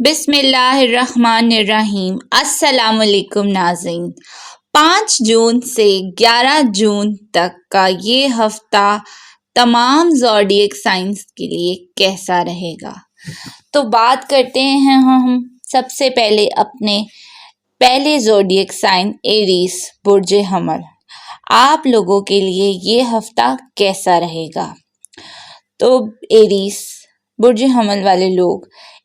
بسم اللہ الرحمن الرحیم۔ السلام علیکم ناظرین۔ 5 جون سے 11 جون تک کا یہ ہفتہ تمام زوڈیک سائنس کے لیے کیسا رہے گا؟ تو بات کرتے ہیں ہم سب سے پہلے اپنے پہلے زوڈیک سائن ایریس برج حمل۔ آپ لوگوں کے لیے یہ ہفتہ کیسا رہے گا؟ تو ایریس برج حمل والے لوگ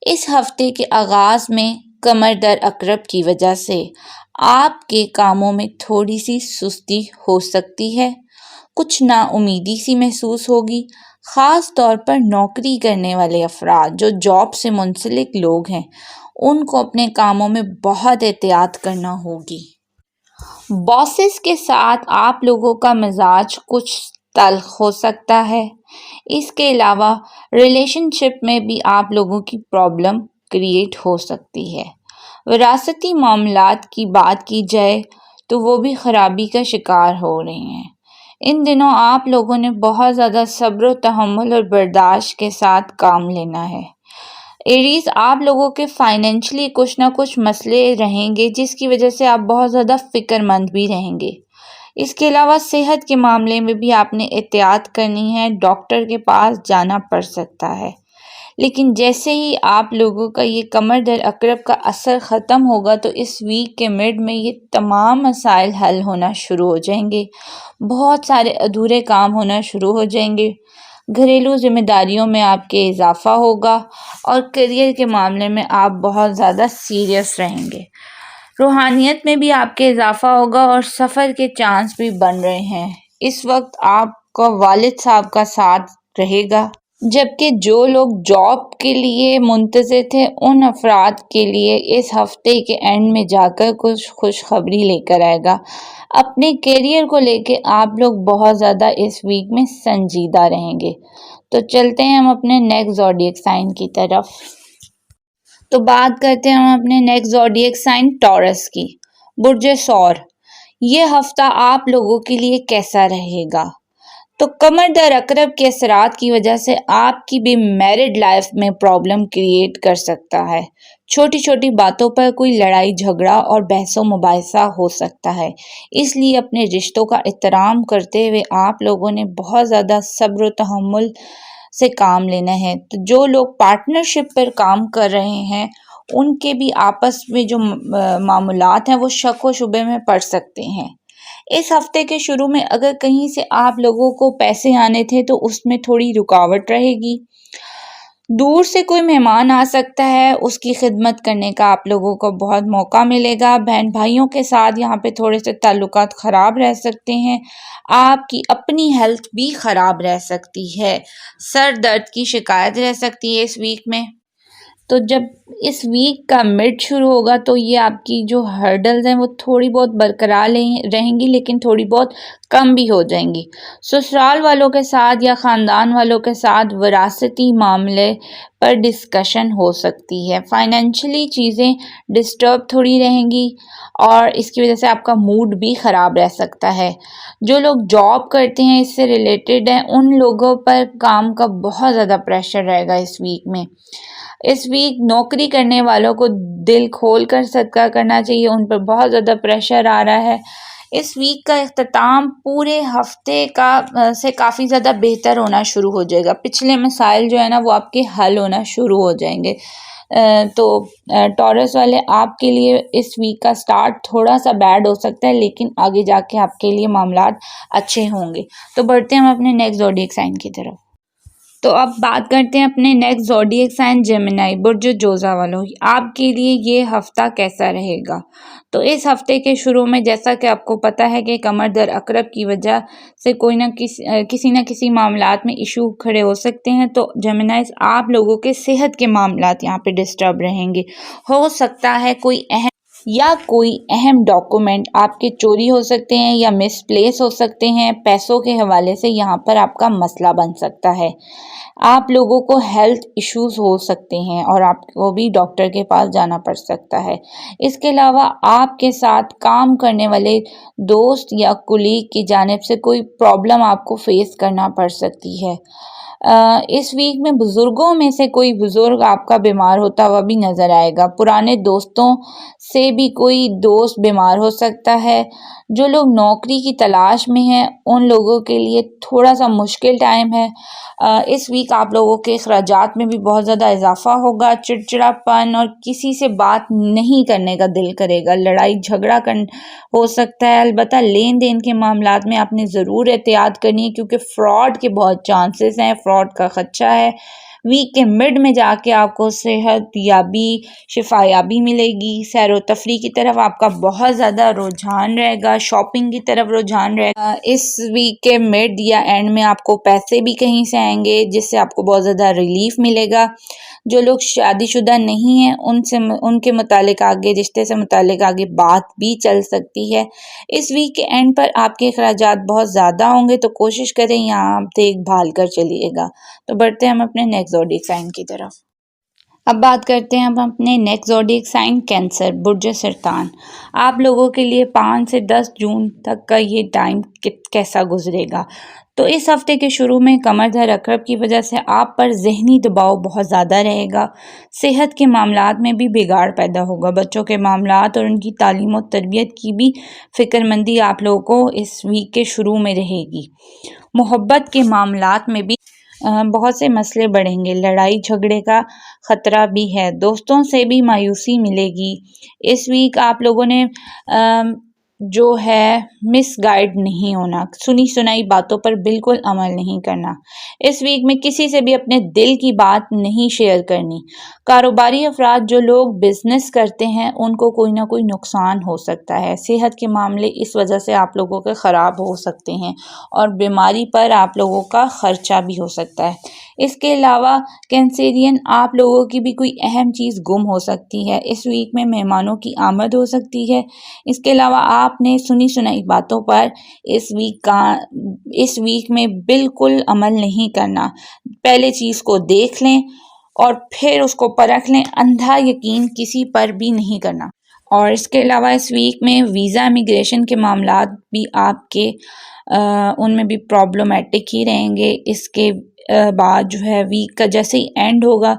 اس ہفتے کے آغاز میں کمر در عقرب کی وجہ سے آپ کے کاموں میں تھوڑی سی سستی ہو سکتی ہے، کچھ نا امیدی سی محسوس ہوگی، خاص طور پر نوکری کرنے والے افراد جو جاب سے منسلک لوگ ہیں ان کو اپنے کاموں میں بہت احتیاط کرنا ہوگی۔ باسز کے ساتھ آپ لوگوں کا مزاج کچھ تلخ ہو سکتا ہے۔ اس کے علاوہ ریلیشن شپ میں بھی آپ لوگوں کی پرابلم کریٹ ہو سکتی ہے۔ وراثتی معاملات کی بات کی جائے تو وہ بھی خرابی کا شکار ہو رہے ہیں۔ ان دنوں آپ لوگوں نے بہت زیادہ صبر و تحمل اور برداشت کے ساتھ کام لینا ہے۔ ایریز، آپ لوگوں کے فائنینشلی کچھ نہ کچھ مسئلے رہیں گے جس کی وجہ سے آپ بہت زیادہ فکر مند بھی رہیں گے۔ اس کے علاوہ صحت کے معاملے میں بھی آپ نے احتیاط کرنی ہے، ڈاکٹر کے پاس جانا پڑ سکتا ہے۔ لیکن جیسے ہی آپ لوگوں کا یہ کمر در عقرب کا اثر ختم ہوگا تو اس ویک کے مڈ میں یہ تمام مسائل حل ہونا شروع ہو جائیں گے، بہت سارے ادھورے کام ہونا شروع ہو جائیں گے، گھریلو ذمہ داریوں میں آپ کے اضافہ ہوگا اور کیریئر کے معاملے میں آپ بہت زیادہ سیریس رہیں گے۔ روحانیت میں بھی آپ کے اضافہ ہوگا اور سفر کے چانس بھی بن رہے ہیں۔ اس وقت آپ کا والد صاحب کا ساتھ رہے گا، جبکہ جو لوگ جاب کے لیے منتظر تھے ان افراد کے لیے اس ہفتے کے اینڈ میں جا کر کچھ خوشخبری لے کر آئے گا۔ اپنے کیریئر کو لے کے آپ لوگ بہت زیادہ اس ویک میں سنجیدہ رہیں گے۔ تو چلتے ہیں ہم اپنے نیکسٹ زوڈیک سائن کی طرف۔ تو بات کرتے ہیں ہم اپنے نیکسٹ زوڈیک سائن ٹورس کی، برج ثور۔ یہ ہفتہ آپ لوگوں کے لیے کیسا رہے گا؟ تو کمر در عقرب کے اثرات کی وجہ سے آپ کی بھی میرڈ لائف میں پرابلم کریٹ کر سکتا ہے۔ چھوٹی چھوٹی باتوں پر کوئی لڑائی جھگڑا اور بحث و مباحثہ ہو سکتا ہے، اس لیے اپنے رشتوں کا احترام کرتے ہوئے آپ لوگوں نے بہت زیادہ صبر و تحمل سے کام لینا ہے۔ تو جو لوگ پارٹنرشپ پر کام کر رہے ہیں ان کے بھی آپس میں جو معاملات ہیں وہ شک و شبے میں پڑ سکتے ہیں۔ اس ہفتے کے شروع میں اگر کہیں سے آپ لوگوں کو پیسے آنے تھے تو اس میں تھوڑی رکاوٹ رہے گی۔ دور سے کوئی مہمان آ سکتا ہے، اس کی خدمت کرنے کا آپ لوگوں کو بہت موقع ملے گا۔ بہن بھائیوں کے ساتھ یہاں پہ تھوڑے سے تعلقات خراب رہ سکتے ہیں۔ آپ کی اپنی ہیلتھ بھی خراب رہ سکتی ہے، سر درد کی شکایت رہ سکتی ہے اس ویک میں۔ تو جب اس ویک کا مڈ شروع ہوگا تو یہ آپ کی جو ہرڈلز ہیں وہ تھوڑی بہت برقرار رہیں گی لیکن تھوڑی بہت کم بھی ہو جائیں گی۔ سسرال والوں کے ساتھ یا خاندان والوں کے ساتھ وراثتی معاملے پر ڈسکشن ہو سکتی ہے۔ فائنینشلی چیزیں ڈسٹرب تھوڑی رہیں گی اور اس کی وجہ سے آپ کا موڈ بھی خراب رہ سکتا ہے۔ جو لوگ جاب کرتے ہیں اس سے ریلیٹڈ ہیں ان لوگوں پر کام کا بہت زیادہ پریشر رہے گا اس ویک میں۔ اس ویک نوکری کرنے والوں کو دل کھول کر صدقہ کرنا چاہیے، ان پر بہت زیادہ پریشر آ رہا ہے۔ اس ویک کا اختتام پورے ہفتے سے کافی زیادہ بہتر ہونا شروع ہو جائے گا۔ پچھلے مسائل جو ہے نا وہ آپ کے حل ہونا شروع ہو جائیں گے۔ تو ٹورس والے آپ کے لیے اس ویک کا سٹارٹ تھوڑا سا بیڈ ہو سکتا ہے لیکن آگے جا کے آپ کے لیے معاملات اچھے ہوں گے۔ تو بڑھتے ہیں ہم اپنے نیکسٹ زوڈیک سائن کی طرف۔ تو اب بات کرتے ہیں اپنے نیکسٹ زوڈیک سائن جیمنائی، برج جوزا والوں۔ آپ کے لیے یہ ہفتہ کیسا رہے گا؟ تو اس ہفتے کے شروع میں جیسا کہ آپ کو پتہ ہے کہ کمر در عقرب کی وجہ سے کسی نہ کسی معاملات میں ایشو کھڑے ہو سکتے ہیں۔ تو جیمنائیز، آپ لوگوں کے صحت کے معاملات یہاں پہ ڈسٹرب رہیں گے۔ ہو سکتا ہے کوئی اہم ڈاکومنٹ آپ کے چوری ہو سکتے ہیں یا مس پلیس ہو سکتے ہیں۔ پیسوں کے حوالے سے یہاں پر آپ کا مسئلہ بن سکتا ہے۔ آپ لوگوں کو ہیلتھ ایشوز ہو سکتے ہیں اور آپ کو بھی ڈاکٹر کے پاس جانا پڑ سکتا ہے۔ اس کے علاوہ آپ کے ساتھ کام کرنے والے دوست یا کولیگ کی جانب سے کوئی پرابلم آپ کو فیس کرنا پڑ سکتی ہے۔ اس ویک میں بزرگوں میں سے کوئی بزرگ آپ کا بیمار ہوتا ہوا بھی نظر آئے گا. پرانے دوستوں سے بھی کوئی دوست بیمار ہو سکتا ہے. جو لوگ نوکری کی تلاش میں ہیں ان لوگوں کے لیے تھوڑا سا مشکل ٹائم ہے. اس ویک آپ لوگوں کے اخراجات میں بھی بہت زیادہ اضافہ ہوگا. چڑچڑاپن اور کسی سے بات نہیں کرنے کا دل کرے گا. لڑائی جھگڑا ہو سکتا ہے. البتہ لین دین کے معاملات میں آپ نے ضرور احتیاط کرنی ہے کیونکہ فراڈ کے بہت چانسز ہیں. فراڈ کا خدشہ ہے. ویک کے مڈ میں جا کے آپ کو صحت یابی شفا یابی ملے گی. سیر و تفریح کی طرف آپ کا بہت زیادہ رجحان رہے گا. شاپنگ کی طرف رجحان رہے گا. اس ویک کے مڈ یا اینڈ میں آپ کو پیسے بھی کہیں سے آئیں گے جس سے آپ کو بہت زیادہ ریلیف ملے گا. جو لوگ شادی شدہ نہیں ہیں ان کے متعلق آگے رشتے سے متعلق آگے بات بھی چل سکتی ہے. اس ویک کے اینڈ پر آپ کے اخراجات بہت زیادہ ہوں گے تو کوشش کریں یہاں آپ دیکھ بھال کر چلیے گا. تو بڑھتے ہیں ہم اپنے نیکسٹ زوڈیک سائن کی طرف. اب بات کرتے ہیں ہم اپنے نیکسٹ زوڈیک سائن کینسر برج سرطان. آپ لوگوں کے لیے 5 سے 10 جون تک کا یہ ٹائم کیسا گزرے گا. تو اس ہفتے کے شروع میں کمر دھر عقرب کی وجہ سے آپ پر ذہنی دباؤ بہت زیادہ رہے گا. صحت کے معاملات میں بھی بگاڑ پیدا ہوگا. بچوں کے معاملات اور ان کی تعلیم و تربیت کی بھی فکر مندی آپ لوگوں کو اس ویک کے شروع میں رہے گی. محبت کے معاملات میں بھی بہت سے مسئلے بڑھیں گے. لڑائی جھگڑے کا خطرہ بھی ہے. دوستوں سے بھی مایوسی ملے گی. اس ویک آپ لوگوں نے جو ہے مس گائیڈ نہیں ہونا. سنی سنائی باتوں پر بالکل عمل نہیں کرنا. اس ویک میں کسی سے بھی اپنے دل کی بات نہیں شیئر کرنی. کاروباری افراد جو لوگ بزنس کرتے ہیں ان کو کوئی نہ کوئی نقصان ہو سکتا ہے. صحت کے معاملے اس وجہ سے آپ لوگوں کے خراب ہو سکتے ہیں اور بیماری پر آپ لوگوں کا خرچہ بھی ہو سکتا ہے. اس کے علاوہ کینسیرین آپ لوگوں کی بھی کوئی اہم چیز گم ہو سکتی ہے. اس ویک میں مہمانوں کی آمد ہو سکتی ہے. اس کے علاوہ آپ نے سنی سنائی باتوں پر اس ویک میں بالکل عمل نہیں کرنا. پہلے چیز کو دیکھ لیں اور پھر اس کو پرکھ لیں. اندھا یقین کسی پر بھی نہیں کرنا. اور اس کے علاوہ اس ویک میں ویزا امیگریشن کے معاملات بھی آپ کے ان میں بھی پرابلمیٹک ہی رہیں گے. اس کے بعد جو ہے ویک کا جیسے ہی اینڈ ہوگا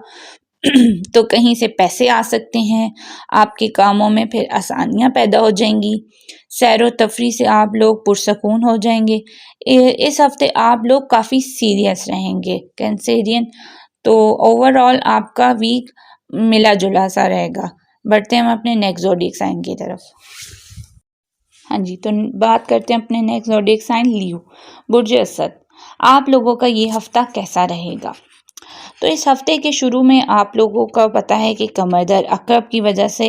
تو کہیں سے پیسے آ سکتے ہیں. آپ کے کاموں میں پھر آسانیاں پیدا ہو جائیں گی. سیر و تفریح سے آپ لوگ پرسکون ہو جائیں گے. اس ہفتے آپ لوگ کافی سیریس رہیں گے کینسیرین. تو اوور آل آپ کا ویک ملا جلا سا رہے گا. بڑھتے ہیں ہم اپنے نیکسٹ زوڈیک سائن کی طرف. ہاں جی، تو بات کرتے ہیں اپنے نیکسٹ زوڈیک سائن لیو برج اسد. آپ لوگوں کا یہ ہفتہ کیسا رہے گا. تو اس ہفتے کے شروع میں آپ لوگوں کا پتہ ہے کہ کمر در عقرب کی وجہ سے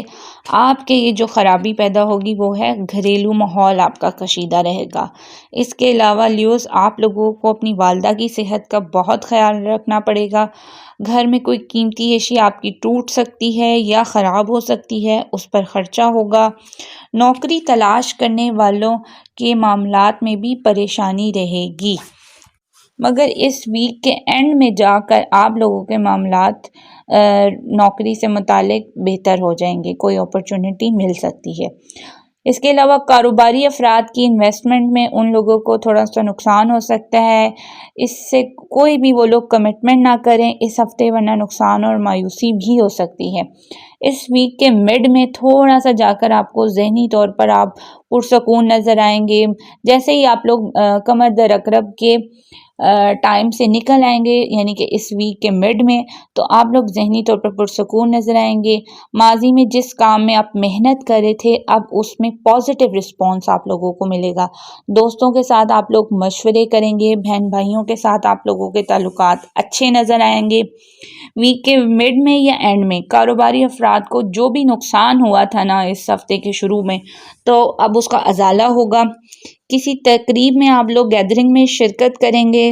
آپ کے یہ جو خرابی پیدا ہوگی وہ ہے گھریلو ماحول آپ کا کشیدہ رہے گا. اس کے علاوہ لیوز آپ لوگوں کو اپنی والدہ کی صحت کا بہت خیال رکھنا پڑے گا. گھر میں کوئی قیمتی اشیاء آپ کی ٹوٹ سکتی ہے یا خراب ہو سکتی ہے، اس پر خرچہ ہوگا. نوکری تلاش کرنے والوں کے معاملات میں بھی پریشانی رہے گی، مگر اس ویک کے اینڈ میں جا کر آپ لوگوں کے معاملات نوکری سے متعلق بہتر ہو جائیں گے. کوئی اپرچونٹی مل سکتی ہے. اس کے علاوہ کاروباری افراد کی انویسٹمنٹ میں ان لوگوں کو تھوڑا سا نقصان ہو سکتا ہے. اس سے کوئی بھی وہ لوگ کمٹمنٹ نہ کریں اس ہفتے ورنہ نقصان اور مایوسی بھی ہو سکتی ہے. اس ویک کے مڈ میں تھوڑا سا جا کر آپ کو ذہنی طور پر آپ پرسکون نظر آئیں گے. جیسے ہی آپ لوگ کمر در عقرب کے ٹائم سے نکل آئیں گے یعنی کہ اس ویک کے مڈ میں، تو آپ لوگ ذہنی طور پر پرسکون نظر آئیں گے. ماضی میں جس کام میں آپ محنت کر رہے تھے اب اس میں پازیٹیو رسپانس آپ لوگوں کو ملے گا. دوستوں کے ساتھ آپ لوگ مشورے کریں گے. بہن بھائیوں کے ساتھ آپ لوگوں کے تعلقات اچھے نظر آئیں گے. ویک کے مڈ میں یا اینڈ میں کاروباری افراد کو جو بھی نقصان ہوا تھا نا اس ہفتے کے شروع میں، تو اب اس کا ازالہ ہوگا. کسی تقریب میں آپ لوگ گیدرنگ میں شرکت کریں گے.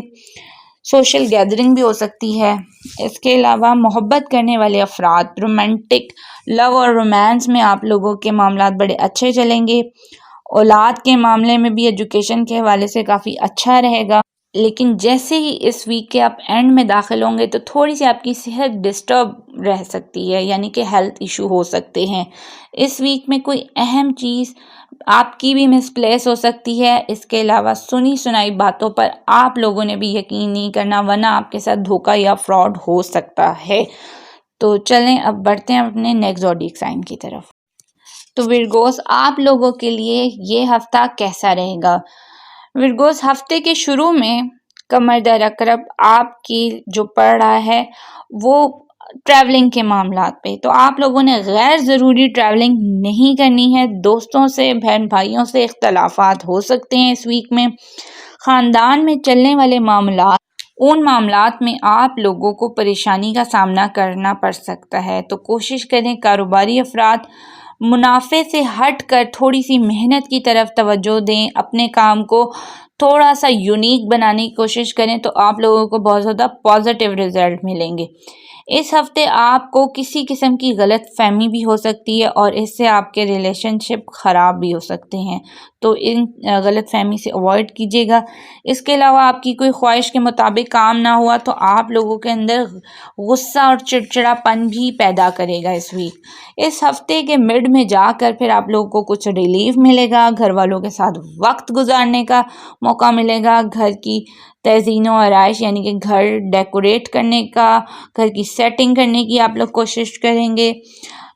سوشل گیدرنگ بھی ہو سکتی ہے. اس کے علاوہ محبت کرنے والے افراد رومانٹک لو اور رومانس میں آپ لوگوں کے معاملات بڑے اچھے چلیں گے. اولاد کے معاملے میں بھی ایجوکیشن کے حوالے سے کافی اچھا رہے گا. لیکن جیسے ہی اس ویک کے آپ اینڈ میں داخل ہوں گے تو تھوڑی سی آپ کی صحت ڈسٹرب رہ سکتی ہے، یعنی کہ ہیلتھ ایشو ہو سکتے ہیں۔ اس ویک میں کوئی اہم چیز آپ کی بھی مس پلیس ہو سکتی ہے۔ اس کے علاوہ سنی سنائی باتوں پر آپ لوگوں نے بھی یقین نہیں کرنا، ورنہ آپ کے ساتھ دھوکہ یا فراڈ ہو سکتا ہے۔ تو چلیں اب بڑھتے ہیں اپنے نیکسٹ زوڈیک سائن کی طرف۔ تو ورگوز، آپ لوگوں کے لیے یہ ہفتہ کیسا رہے گا؟ ورگوز، ہفتے کے شروع میں قمر در اقرب آپ کی جو پڑ رہا ہے وہ ٹریولنگ کے معاملات پہ، تو آپ لوگوں نے غیر ضروری ٹریولنگ نہیں کرنی ہے۔ دوستوں سے، بہن بھائیوں سے اختلافات ہو سکتے ہیں اس ویک میں۔ خاندان میں چلنے والے معاملات، ان معاملات میں آپ لوگوں کو پریشانی کا سامنا کرنا پڑ سکتا ہے، تو کوشش کریں کاروباری افراد منافع سے ہٹ کر تھوڑی سی محنت کی طرف توجہ دیں، اپنے کام کو تھوڑا سا یونیک بنانے کی کوشش کریں، تو آپ لوگوں کو بہت زیادہ پازیٹیو رزلٹ ملیں گے۔ اس ہفتے آپ کو کسی قسم کی غلط فہمی بھی ہو سکتی ہے اور اس سے آپ کے ریلیشن شپ خراب بھی ہو سکتے ہیں، تو ان غلط فہمی سے اوائڈ کیجیے گا۔ اس کے علاوہ آپ کی کوئی خواہش کے مطابق کام نہ ہوا تو آپ لوگوں کے اندر غصہ اور چڑچڑا پن بھی پیدا کرے گا اس ویک۔ اس ہفتے کے مڈ میں جا کر پھر آپ لوگوں کو کچھ ریلیف ملے گا، گھر والوں کے ساتھ وقت گزارنے کا موقع ملے گا، گھر کی تزئین و آرائش یعنی کہ گھر ڈیکوریٹ کرنے کا، گھر کی سیٹنگ کرنے کی آپ لوگ کوشش کریں گے۔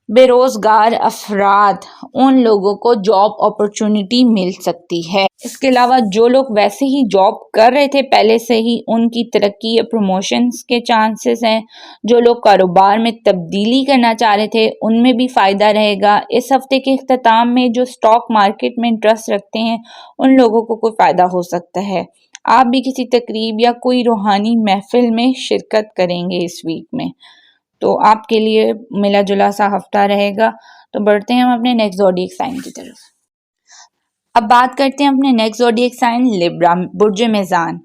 بے روزگار افراد، ان لوگوں کو جاب اپرچونٹی مل سکتی ہے۔ اس کے علاوہ جو لوگ ویسے ہی جاب کر رہے تھے پہلے سے ہی، ان کی ترقی یا پروموشنز کے چانسز ہیں۔ جو لوگ کاروبار میں تبدیلی کرنا چاہ رہے تھے ان میں بھی فائدہ رہے گا۔ اس ہفتے کے اختتام میں جو اسٹاک مارکیٹ میں انٹرسٹ رکھتے ہیں ان لوگوں کو کوئی فائدہ ہو سکتا ہے۔ آپ بھی کسی تقریب یا کوئی روحانی محفل میں شرکت کریں گے اس ویک میں، تو آپ کے لیے ملا جلا سا ہفتہ رہے گا۔ تو بڑھتے ہیں ہم اپنے نیکسٹ زوڈیک سائن کی طرف۔ اب بات کرتے ہیں اپنے نیکسٹ زوڈیک سائن لیبرا، برج میزان۔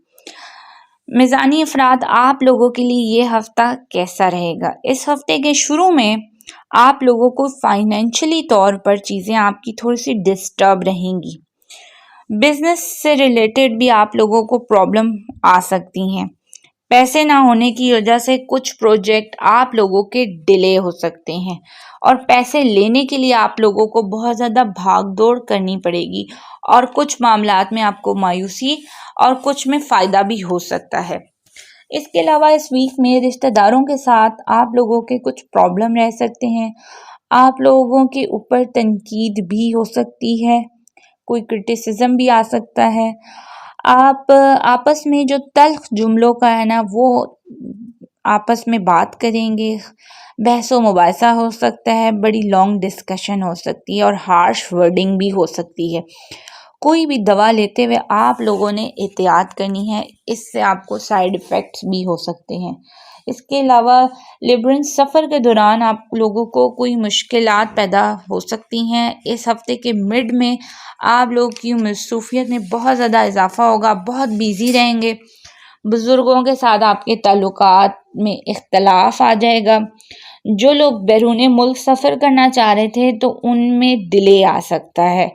میزانی افراد، آپ لوگوں کے لیے یہ ہفتہ کیسا رہے گا؟ اس ہفتے کے شروع میں آپ لوگوں کو فائنینشلی طور پر چیزیں آپ کی تھوڑی سی ڈسٹرب رہیں گی۔ بزنس سے ریلیٹڈ بھی آپ لوگوں کو پرابلم آ سکتی ہیں۔ پیسے نہ ہونے کی وجہ سے کچھ پروجیکٹ آپ لوگوں کے ڈیلے ہو سکتے ہیں، اور پیسے لینے کے لیے آپ لوگوں کو بہت زیادہ بھاگ دوڑ کرنی پڑے گی، اور کچھ معاملات میں آپ کو مایوسی اور کچھ میں فائدہ بھی ہو سکتا ہے۔ اس کے علاوہ اس ویک میں رشتہ داروں کے ساتھ آپ لوگوں کے کچھ پرابلم رہ سکتے ہیں۔ آپ لوگوں کے اوپر تنقید بھی ہو سکتی ہے، کوئی کرٹیسزم بھی آ سکتا ہے۔ آپ آپس میں جو تلخ جملوں کا ہے نا وہ آپس میں بات کریں گے، بحث و مباحثہ ہو سکتا ہے، بڑی لانگ ڈسکشن ہو سکتی ہے اور ہارش ورڈنگ بھی ہو سکتی ہے۔ کوئی بھی دوا لیتے ہوئے آپ لوگوں نے احتیاط کرنی ہے، اس سے آپ کو سائیڈ ایفیکٹس بھی ہو سکتے ہیں۔ اس کے علاوہ لیبرنس، سفر کے دوران آپ لوگوں کو کوئی مشکلات پیدا ہو سکتی ہیں۔ اس ہفتے کے مڈ میں آپ لوگ کی مصروفیت میں بہت زیادہ اضافہ ہوگا، بہت بیزی رہیں گے۔ بزرگوں کے ساتھ آپ کے تعلقات میں اختلاف آ جائے گا۔ جو لوگ بیرون ملک سفر کرنا چاہ رہے تھے تو ان میں ڈیلے آ سکتا ہے۔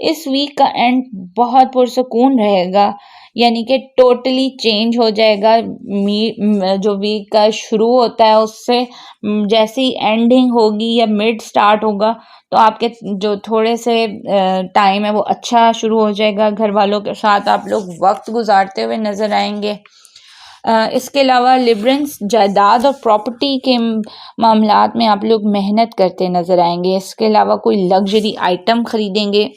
اس ویک کا اینڈ بہت پرسکون رہے گا، یعنی کہ ٹوٹلی چینج ہو جائے گا۔ جو ویک کا شروع ہوتا ہے اس سے جیسی اینڈنگ ہوگی یا مڈ سٹارٹ ہوگا تو آپ کے جو تھوڑے سے ٹائم ہے وہ اچھا شروع ہو جائے گا۔ گھر والوں کے ساتھ آپ لوگ وقت گزارتے ہوئے نظر آئیں گے۔ اس کے علاوہ لیبرنس، جائیداد اور پراپرٹی کے معاملات میں آپ لوگ محنت کرتے نظر آئیں گے۔ اس کے علاوہ کوئی لگژری آئٹم خریدیں گے۔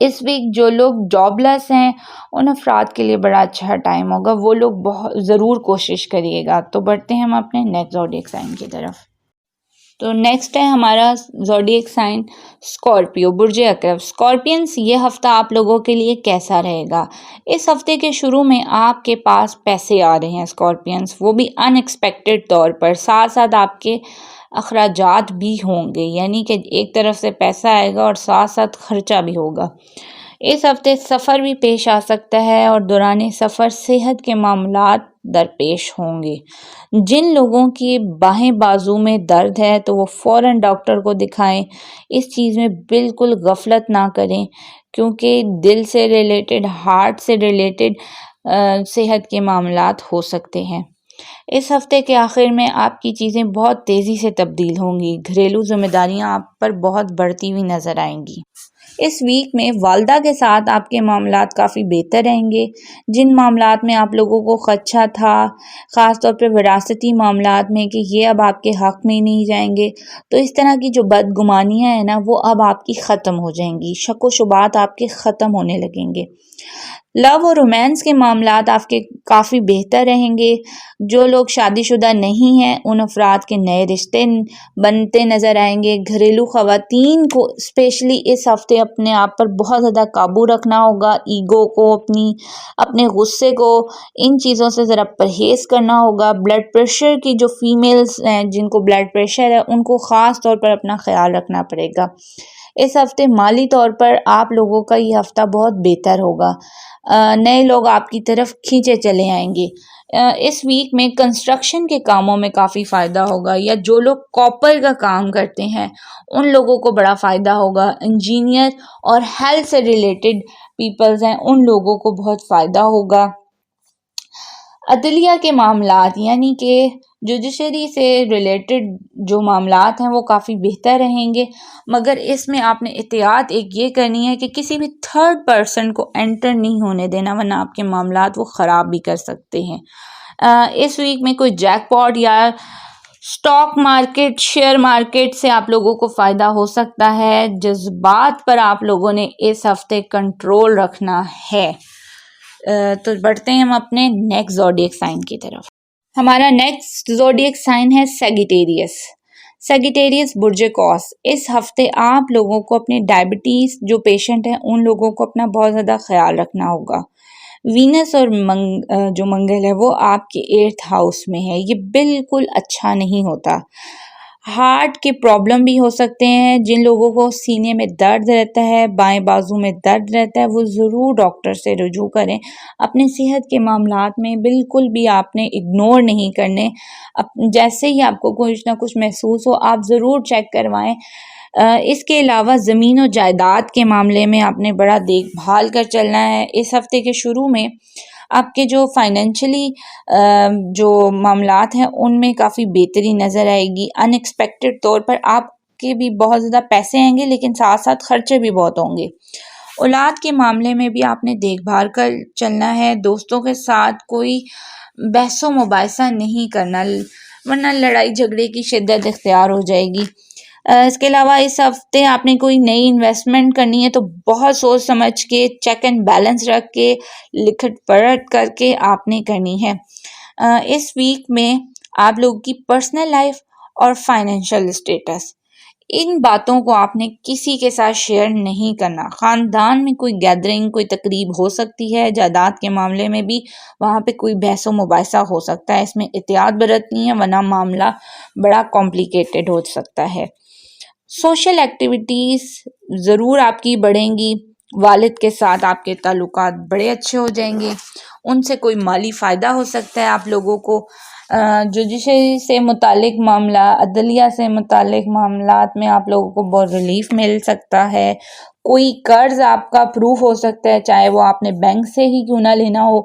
اس ویک جو لوگ جاب لیس ہیں ان افراد کے لیے بڑا اچھا ٹائم ہوگا، وہ لوگ بہت ضرور کوشش کریے گا۔ تو بڑھتے ہیں ہم اپنے نیکسٹ زوڈیک سائن کی طرف۔ تو نیکسٹ ہے ہمارا زوڈیک سائن اسکارپیو، برج عقرب۔ اسکارپینس، یہ ہفتہ آپ لوگوں کے لیے کیسا رہے گا؟ اس ہفتے کے شروع میں آپ کے پاس پیسے آ رہے ہیں اسکارپینس، وہ بھی ان ایکسپیکٹڈ طور پر، ساتھ ساتھ آپ کے اخراجات بھی ہوں گے، یعنی کہ ایک طرف سے پیسہ آئے گا اور ساتھ ساتھ خرچہ بھی ہوگا۔ اس ہفتے سفر بھی پیش آ سکتا ہے اور دوران سفر صحت کے معاملات درپیش ہوں گے۔ جن لوگوں کی بائیں بازو میں درد ہے تو وہ فوراً ڈاکٹر کو دکھائیں۔ اس چیز میں بالکل غفلت نہ کریں کیونکہ دل سے ریلیٹڈ، ہارٹ سے ریلیٹڈ صحت کے معاملات ہو سکتے ہیں۔ اس ہفتے کے آخر میں آپ کی چیزیں بہت تیزی سے تبدیل ہوں گی۔ گھریلو ذمہ داریاں آپ پر بہت بڑھتی ہوئی نظر آئیں گی۔ اس ویک میں والدہ کے ساتھ آپ کے معاملات کافی بہتر رہیں گے۔ جن معاملات میں آپ لوگوں کو خدشہ تھا، خاص طور پہ وراثتی معاملات میں کہ یہ اب آپ کے حق میں نہیں جائیں گے، تو اس طرح کی جو بدگمانیاں ہیں نا وہ اب آپ کی ختم ہو جائیں گی۔ شک و شبہات آپ کے ختم ہونے لگیں گے۔ لو اور رومانس کے معاملات آپ کے کافی بہتر رہیں گے۔ جو لوگ شادی شدہ نہیں ہیں ان افراد کے نئے رشتے بنتے نظر آئیں گے۔ گھریلو خواتین کو اسپیشلی اس ہفتے اپنے آپ پر بہت زیادہ قابو رکھنا ہوگا۔ ایگو کو، اپنے غصے کو، ان چیزوں سے ذرا پرہیز کرنا ہوگا۔ بلڈ پریشر کی جو فیمیلز ہیں جن کو بلڈ پریشر ہے ان کو خاص طور پر اپنا خیال رکھنا پڑے گا۔ اس ہفتے مالی طور پر آپ لوگوں کا یہ ہفتہ بہت بہتر ہوگا۔ نئے لوگ آپ کی طرف کھینچے چلے آئیں گے۔ اس ویک میں کنسٹرکشن کے کاموں میں کافی فائدہ ہوگا، یا جو لوگ کاپر کا کام کرتے ہیں ان لوگوں کو بڑا فائدہ ہوگا۔ انجینئر اور ہیلتھ سے ریلیٹڈ پیپلز ہیں ان لوگوں کو بہت فائدہ ہوگا۔ عدلیہ کے معاملات یعنی کہ جوڈیشری سے ریلیٹڈ جو معاملات ہیں وہ کافی بہتر رہیں گے، مگر اس میں آپ نے احتیاط ایک یہ کرنی ہے کہ کسی بھی تھرڈ پرسن کو انٹر نہیں ہونے دینا، ورنہ آپ کے معاملات وہ خراب بھی کر سکتے ہیں۔ اس ویک میں کوئی جیک پاٹ یا اسٹاک مارکیٹ، شیئر مارکیٹ سے آپ لوگوں کو فائدہ ہو سکتا ہے۔ جذبات پر آپ لوگوں نے اس ہفتے کنٹرول رکھنا ہے۔ تو بڑھتے ہیں ہم اپنے نیکسٹ زوڈیک سائن کی طرف۔ ہمارا نیکسٹ زوڈیک سائن ہے سیگیٹیریس۔ سیگیٹیریس برج قوس۔ اس ہفتے آپ لوگوں کو اپنے ڈائبٹیز جو پیشنٹ ہیں ان لوگوں کو اپنا بہت زیادہ خیال رکھنا ہوگا۔ وینس اور جو منگل ہے وہ آپ کے 8th ہاؤس میں ہے، یہ بالکل اچھا نہیں ہوتا۔ ہارٹ کے پرابلم بھی ہو سکتے ہیں۔ جن لوگوں کو سینے میں درد رہتا ہے، بائیں بازو میں درد رہتا ہے، وہ ضرور ڈاکٹر سے رجوع کریں۔ اپنے صحت کے معاملات میں بالکل بھی آپ نے اگنور نہیں کرنے۔ جیسے ہی آپ کو کچھ نہ کچھ محسوس ہو آپ ضرور چیک کروائیں۔ اس کے علاوہ زمین و جائیداد کے معاملے میں آپ نے بڑا دیکھ بھال کر چلنا ہے۔ اس ہفتے کے شروع میں آپ کے جو فائنینشلی جو معاملات ہیں ان میں کافی بہتری نظر آئے گی۔ ان ایکسپیکٹڈ طور پر آپ کے بھی بہت زیادہ پیسے آئیں گے لیکن ساتھ ساتھ خرچے بھی بہت ہوں گے۔ اولاد کے معاملے میں بھی آپ نے دیکھ بھال کر چلنا ہے۔ دوستوں کے ساتھ کوئی بحث و مباحثہ نہیں کرنا ورنہ لڑائی جھگڑے کی شدت اختیار ہو جائے گی۔ اس کے علاوہ اس ہفتے آپ نے کوئی نئی انویسٹمنٹ کرنی ہے تو بہت سوچ سمجھ کے، چیک اینڈ بیلنس رکھ کے، لکھت پڑھت کر کے آپ نے کرنی ہے۔ اس ویک میں آپ لوگوں کی پرسنل لائف اور فائنینشیل اسٹیٹس، ان باتوں کو آپ نے کسی کے ساتھ شیئر نہیں کرنا۔ خاندان میں کوئی گیدرنگ، کوئی تقریب ہو سکتی ہے، جائیداد کے معاملے میں بھی وہاں پہ کوئی بحث و مباحثہ ہو سکتا ہے، اس میں احتیاط برتنی ہے ورنہ معاملہ بڑا کمپلیکیٹڈ ہو سکتا ہے۔ سوشل ایکٹیویٹیز ضرور آپ کی بڑھیں گی۔ والد کے ساتھ آپ کے تعلقات بڑے اچھے ہو جائیں گے، ان سے کوئی مالی فائدہ ہو سکتا ہے آپ لوگوں کو۔ جوڈیشری سے متعلق معاملہ، عدلیہ سے متعلق معاملات میں آپ لوگوں کو بہت ریلیف مل سکتا ہے۔ کوئی قرض آپ کا اپروو ہو سکتا ہے، چاہے وہ آپ نے بینک سے ہی کیوں نہ لینا ہو۔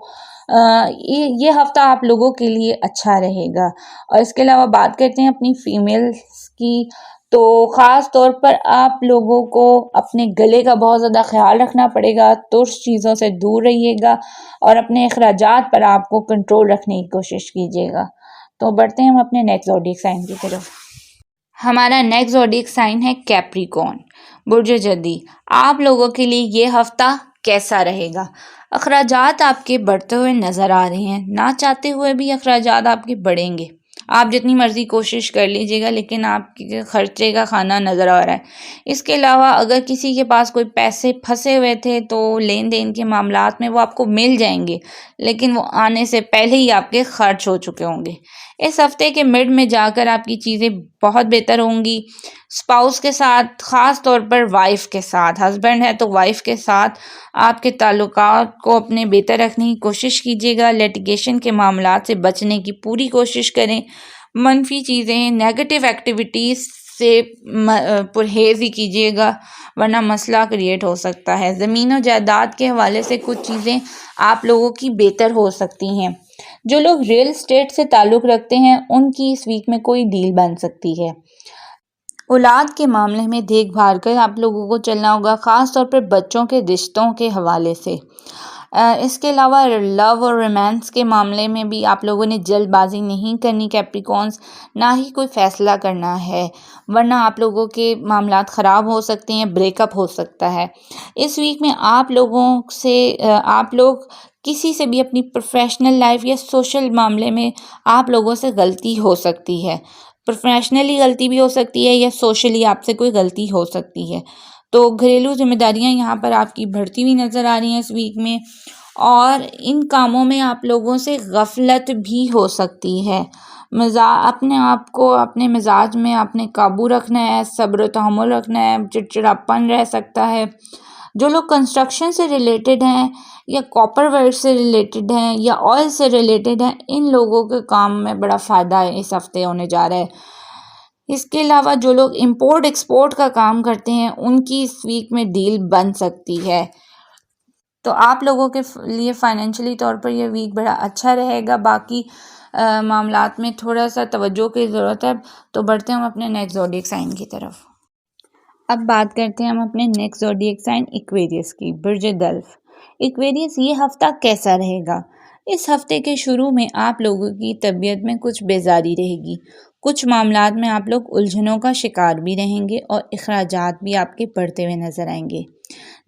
یہ ہفتہ آپ لوگوں کے لیے اچھا رہے گا۔ اور اس کے علاوہ بات کرتے ہیں اپنی فیمیلز کی، تو خاص طور پر آپ لوگوں کو اپنے گلے کا بہت زیادہ خیال رکھنا پڑے گا۔ ترش چیزوں سے دور رہیے گا اور اپنے اخراجات پر آپ کو کنٹرول رکھنے کی کوشش کیجیے گا۔ تو بڑھتے ہیں ہم اپنے نیکسٹ زوڈیک سائن کی طرف۔ ہمارا نیکسٹ زوڈیک سائن ہے کیپریکون، برج جدی۔ آپ لوگوں کے لیے یہ ہفتہ کیسا رہے گا؟ اخراجات آپ کے بڑھتے ہوئے نظر آ رہے ہیں، نہ چاہتے ہوئے بھی اخراجات آپ کے بڑھیں گے۔ آپ جتنی مرضی کوشش کر لیجیے گا لیکن آپ کے خرچے کا کھانا نظر آ رہا ہے۔ اس کے علاوہ اگر کسی کے پاس کوئی پیسے پھنسے ہوئے تھے تو لین دین کے معاملات میں وہ آپ کو مل جائیں گے، لیکن وہ آنے سے پہلے ہی آپ کے خرچ ہو چکے ہوں گے۔ اس ہفتے کے مڈ میں جا کر آپ کی چیزیں بہت بہتر ہوں گی۔ اسپاؤس کے ساتھ، خاص طور پر وائف کے ساتھ، ہسبینڈ ہے تو وائف کے ساتھ آپ کے تعلقات کو اپنے بہتر رکھنے کی کوشش کیجیے گا. لیٹیگیشن کے معاملات سے بچنے کی پوری کوشش کریں. منفی چیزیں، نیگیٹو ایکٹیویٹیز سے پرہیز ہی کیجیے گا ورنہ مسئلہ کریٹ ہو سکتا ہے. زمین و جائیداد کے حوالے سے کچھ چیزیں آپ لوگوں کی بہتر ہو سکتی ہیں. جو لوگ ریل اسٹیٹ سے تعلق رکھتے ہیں ان کی اس ویک میں کوئی ڈیل بن سکتی ہے. اولاد کے معاملے میں دیکھ بھال کر آپ لوگوں کو چلنا ہوگا، خاص طور پر بچوں کے رشتوں کے حوالے سے. اس کے علاوہ لو اور رومانس کے معاملے میں بھی آپ لوگوں نے جلد بازی نہیں کرنی کیپریکونس، نہ ہی کوئی فیصلہ کرنا ہے ورنہ آپ لوگوں کے معاملات خراب ہو سکتے ہیں، بریک اپ ہو سکتا ہے. اس ویک میں آپ لوگ کسی سے بھی اپنی پروفیشنل لائف یا سوشل معاملے میں آپ لوگوں سے غلطی ہو سکتی ہے. پروفیشنلی غلطی بھی ہو سکتی ہے یا سوشلی آپ سے کوئی غلطی ہو سکتی ہے. تو گھریلو ذمہ داریاں یہاں پر آپ کی بڑھتی ہوئی نظر آ رہی ہیں اس ویک میں، اور ان کاموں میں آپ لوگوں سے غفلت بھی ہو سکتی ہے. اپنے آپ کو اپنے مزاج میں اپنے قابو رکھنا ہے، صبر و تحمل رکھنا ہے، چڑچڑاپن رہ سکتا ہے. جو لوگ کنسٹرکشن سے ریلیٹڈ ہیں یا کاپر ورک سے ریلیٹڈ ہیں یا آئل سے ریلیٹڈ ہیں، ان لوگوں کے کام میں بڑا فائدہ اس ہفتے ہونے جا رہا ہے. اس کے علاوہ جو لوگ امپورٹ ایکسپورٹ کا کام کرتے ہیں ان کی اس ویک میں ڈیل بن سکتی ہے. تو آپ لوگوں کے لیے فائنینشلی طور پر یہ ویک بڑا اچھا رہے گا. باقی معاملات میں تھوڑا سا توجہ کی ضرورت ہے. تو بڑھتے ہیں ہم اپنے نیکسٹ زوڈیک سائن کی طرف. اب بات کرتے ہیں ہم اپنے نیکسٹ زوڈیک سائن ایکویریس کی، برج دلف. ایکویریس یہ ہفتہ کیسا رہے گا؟ اس ہفتے کے شروع میں آپ لوگوں کی طبیعت میں کچھ بیزاری رہے گی. کچھ معاملات میں آپ لوگ الجھنوں کا شکار بھی رہیں گے اور اخراجات بھی آپ کے بڑھتے ہوئے نظر آئیں گے.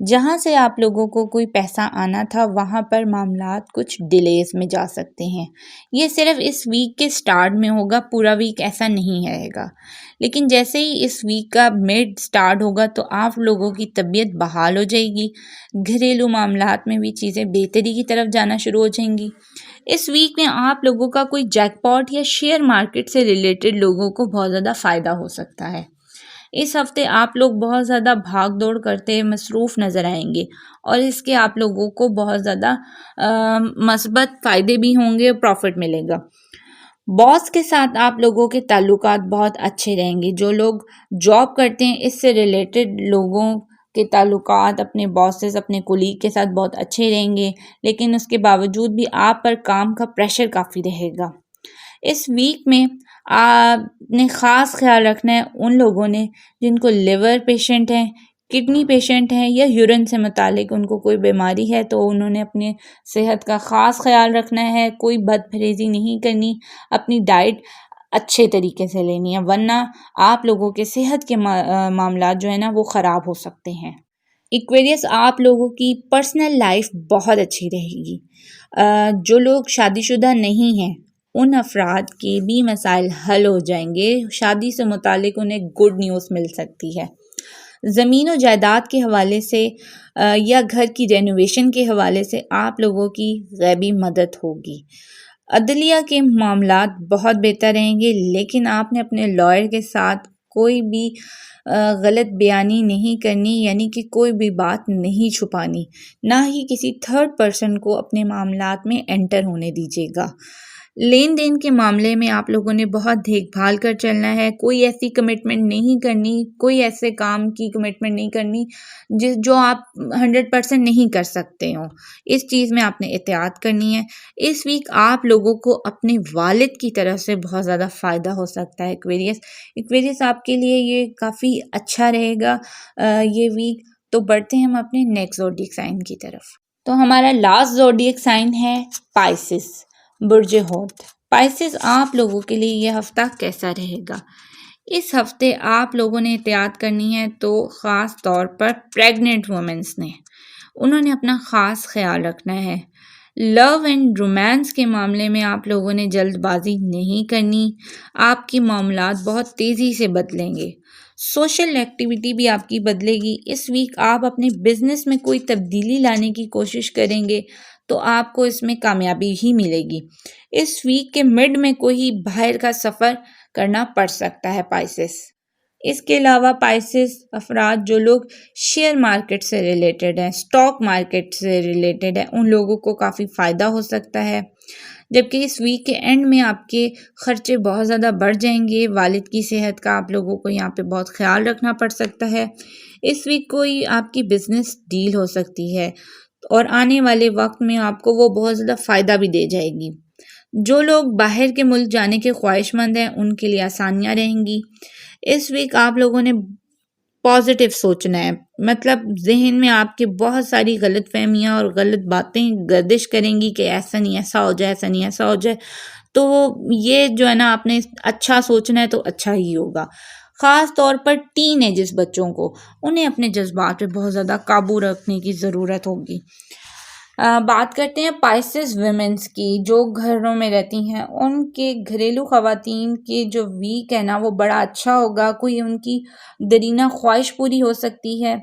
جہاں سے آپ لوگوں کو کوئی پیسہ آنا تھا وہاں پر معاملات کچھ ڈیلیز میں جا سکتے ہیں. یہ صرف اس ویک کے سٹارٹ میں ہوگا، پورا ویک ایسا نہیں رہے گا. لیکن جیسے ہی اس ویک کا مڈ سٹارٹ ہوگا تو آپ لوگوں کی طبیعت بحال ہو جائے گی. گھریلو معاملات میں بھی چیزیں بہتری کی طرف جانا شروع ہو جائیں گی. اس ویک میں آپ لوگوں کا کوئی جیک پاٹ یا شیئر مارکیٹ سے ریلیٹڈ لوگوں کو بہت زیادہ فائدہ ہو سکتا ہے. اس ہفتے آپ لوگ بہت زیادہ بھاگ دوڑ کرتے مصروف نظر آئیں گے اور اس کے آپ لوگوں کو بہت زیادہ مثبت فائدے بھی ہوں گے، پروفٹ ملے گا. باس کے ساتھ آپ لوگوں کے تعلقات بہت اچھے رہیں گے. جو لوگ جاب کرتے ہیں اس سے ریلیٹڈ لوگوں کے تعلقات اپنے باسز، اپنے کولیگ کے ساتھ بہت اچھے رہیں گے، لیکن اس کے باوجود بھی آپ پر کام کا پریشر کافی رہے گا. اس ویک میں آپ نے خاص خیال رکھنا ہے ان لوگوں نے جن کو لیور پیشنٹ ہیں، کڈنی پیشنٹ ہیں یا یورین سے متعلق ان کو کوئی بیماری ہے، تو انہوں نے اپنے صحت کا خاص خیال رکھنا ہے. کوئی بد پرہیزی نہیں کرنی، اپنی ڈائٹ اچھے طریقے سے لینی ہے ورنہ آپ لوگوں کے صحت کے معاملات جو ہے نا وہ خراب ہو سکتے ہیں. ایکویریس آپ لوگوں کی پرسنل لائف بہت اچھی رہے گی. جو لوگ شادی شدہ نہیں ہیں ان افراد کے بھی مسائل حل ہو جائیں گے. شادی سے متعلق انہیں گڈ نیوز مل سکتی ہے. زمین و جائیداد کے حوالے سے یا گھر کی رینوویشن کے حوالے سے آپ لوگوں کی غیبی مدد ہوگی. عدلیہ کے معاملات بہت بہتر رہیں گے، لیکن آپ نے اپنے لائر کے ساتھ کوئی بھی غلط بیانی نہیں کرنی، یعنی کہ کوئی بھی بات نہیں چھپانی، نہ ہی کسی تھرڈ پرسن کو اپنے معاملات میں انٹر ہونے دیجیے گا. لین دین کے معاملے میں آپ لوگوں نے بہت دیکھ بھال کر چلنا ہے. کوئی ایسی کمٹمنٹ نہیں کرنی، کوئی ایسے کام کی کمٹمنٹ نہیں کرنی جو آپ 100% نہیں کر سکتے ہو. اس چیز میں آپ نے احتیاط کرنی ہے. اس ویک آپ لوگوں کو اپنے والد کی طرف سے بہت زیادہ فائدہ ہو سکتا ہے. ایکویریس آپ کے لیے یہ کافی اچھا رہے گا یہ ویک. تو بڑھتے ہیں ہم اپنے نیکسٹ زوڈیک سائن کی طرف. تو ہمارا لاسٹ زوڈیک سائن ہے پائسس، برج حوت. پائسس آپ لوگوں کے لیے یہ ہفتہ کیسا رہے گا؟ اس ہفتے آپ لوگوں نے احتیاط کرنی ہے، تو خاص طور پر پریگننٹ وومنس نے انہوں نے اپنا خاص خیال رکھنا ہے. لو اینڈ رومانس کے معاملے میں آپ لوگوں نے جلد بازی نہیں کرنی. آپ کی معاملات بہت تیزی سے بدلیں گے. سوشل ایکٹیویٹی بھی آپ کی بدلے گی. اس ویک آپ اپنے بزنس میں کوئی تبدیلی لانے کی کوشش کریں گے تو آپ کو اس میں کامیابی ہی ملے گی. اس ویک کے مڈ میں کوئی باہر کا سفر کرنا پڑ سکتا ہے پائسس. اس کے علاوہ پائسس افراد جو لوگ شیئر مارکیٹ سے ریلیٹڈ ہیں، اسٹاک مارکیٹ سے ریلیٹڈ ہیں، ان لوگوں کو کافی فائدہ ہو سکتا ہے، جبکہ اس ویک کے اینڈ میں آپ کے خرچے بہت زیادہ بڑھ جائیں گے۔ والد کی صحت کا آپ لوگوں کو یہاں پہ بہت خیال رکھنا پڑ سکتا ہے۔ اس ویک کوئی آپ کی بزنس ڈیل ہو سکتی ہے اور آنے والے وقت میں آپ کو وہ بہت زیادہ فائدہ بھی دے جائے گی۔ جو لوگ باہر کے ملک جانے کے خواہش مند ہیں ان کے لیے آسانیاں رہیں گی۔ اس ویک آپ لوگوں نے پازیٹیو سوچنا ہے، مطلب ذہن میں آپ کے بہت ساری غلط فہمیاں اور غلط باتیں گردش کریں گی کہ ایسا نہیں ایسا ہو جائے، ایسا نہیں ایسا ہو جائے، تو یہ جو ہے نا آپ نے اچھا سوچنا ہے تو اچھا ہی ہوگا۔ خاص طور پر ٹین ایجز بچوں کو، انہیں اپنے جذبات پہ بہت زیادہ قابو رکھنے کی ضرورت ہوگی۔ بات کرتے ہیں پائسس ویمنس کی جو گھروں میں رہتی ہیں، ان کے گھریلو خواتین کے جو ویک ہے نا وہ بڑا اچھا ہوگا۔ کوئی ان کی دیرینہ خواہش پوری ہو سکتی ہے،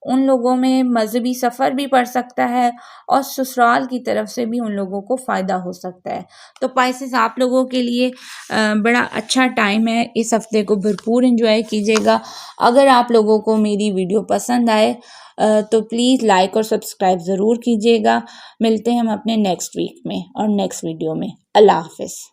ان لوگوں میں مذہبی سفر بھی پڑ سکتا ہے اور سسرال کی طرف سے بھی ان لوگوں کو فائدہ ہو سکتا ہے۔ تو پائسس آپ لوگوں کے لیے بڑا اچھا ٹائم ہے، اس ہفتے کو بھرپور انجوائے کیجیے گا۔ اگر آپ لوگوں کو میری ویڈیو پسند آئے تو پلیز لائک اور سبسکرائب ضرور کیجیے گا۔ ملتے ہیں ہم اپنے نیکسٹ ویک میں اور نیکسٹ ویڈیو میں۔ اللہ حافظ۔